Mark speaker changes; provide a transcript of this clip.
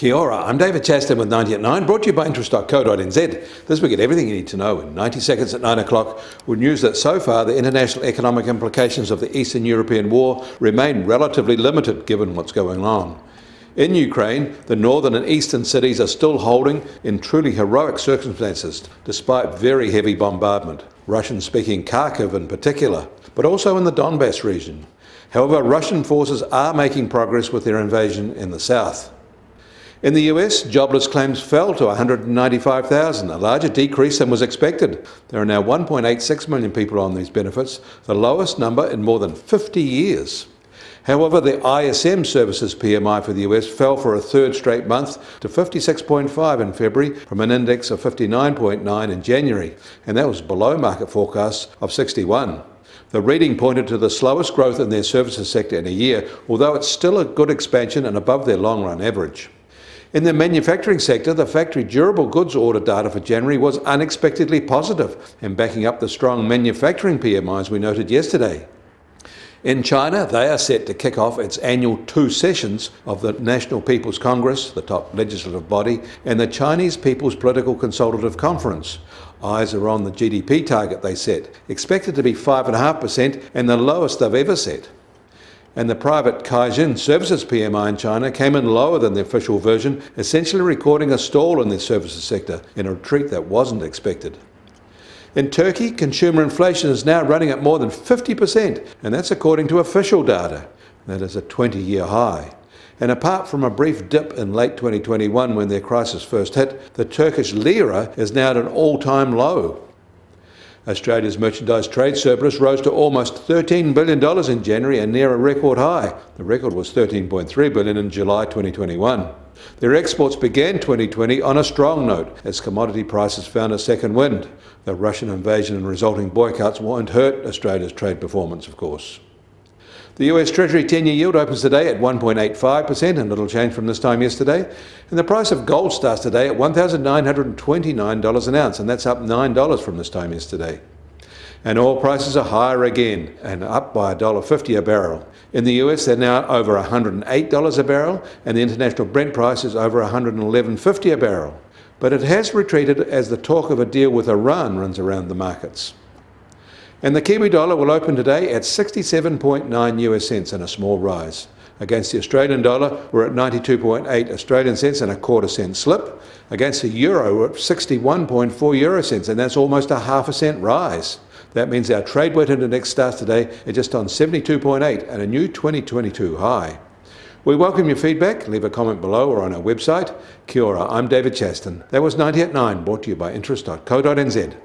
Speaker 1: Kia ora, I'm David Chaston with 90 at 9, brought to you by interest.co.nz. This week at everything you need to know in 90 seconds at 9 o'clock, with news that so far the international economic implications of the Eastern European war remain relatively limited given what's going on. In Ukraine, the northern and eastern cities are still holding in truly heroic circumstances, despite very heavy bombardment, Russian-speaking Kharkiv in particular, but also in the Donbass region. However, Russian forces are making progress with their invasion in the south. In the US, jobless claims fell to 195,000, a larger decrease than was expected. There are now 1.86 million people on these benefits, the lowest number in more than 50 years. However, the ISM Services PMI for the US fell for a third straight month to 56.5 in February from an index of 59.9 in January, and that was below market forecasts of 61. The reading pointed to the slowest growth in their services sector in a year, although it's still a good expansion and above their long-run average. In the manufacturing sector, the factory durable goods order data for January was unexpectedly positive and backing up the strong manufacturing PMIs we noted yesterday. In China, they are set to kick off its annual 2 sessions of the National People's Congress, the top legislative body, and the Chinese People's Political Consultative Conference. Eyes are on the GDP target they set, expected to be 5.5% and the lowest they've ever set. And the private Caixin Services PMI in China came in lower than the official version, essentially recording a stall in their services sector, in a retreat that wasn't expected. In Turkey, consumer inflation is now running at more than 50%, and that's according to official data. That is a 20-year high. And apart from a brief dip in late 2021 when their crisis first hit, the Turkish lira is now at an all-time low. Australia's merchandise trade surplus rose to almost $13 billion in January and near a record high. The record was $13.3 billion in July 2021. Their exports began 2020 on a strong note as commodity prices found a second wind. The Russian invasion and resulting boycotts won't hurt Australia's trade performance, of course. The US Treasury 10-year yield opens today at 1.85%, and little change from this time yesterday. And the price of gold starts today at $1,929 an ounce, and that's up $9 from this time yesterday. And oil prices are higher again, and up by $1.50 a barrel. In the US, they're now over $108 a barrel, and the international Brent price is over $111.50 a barrel. But it has retreated as the talk of a deal with Iran runs around the markets. And the Kiwi dollar will open today at 67.9 US cents and a small rise. Against the Australian dollar, we're at 92.8 Australian cents and a quarter cent slip. Against the euro, we're at 61.4 euro cents, and that's almost a half a cent rise. That means our trade weight index starts today at just on 72.8 and a new 2022 high. We welcome your feedback. Leave a comment below or on our website. Kia ora, I'm David Chaston. That was 90 at 9, brought to you by interest.co.nz.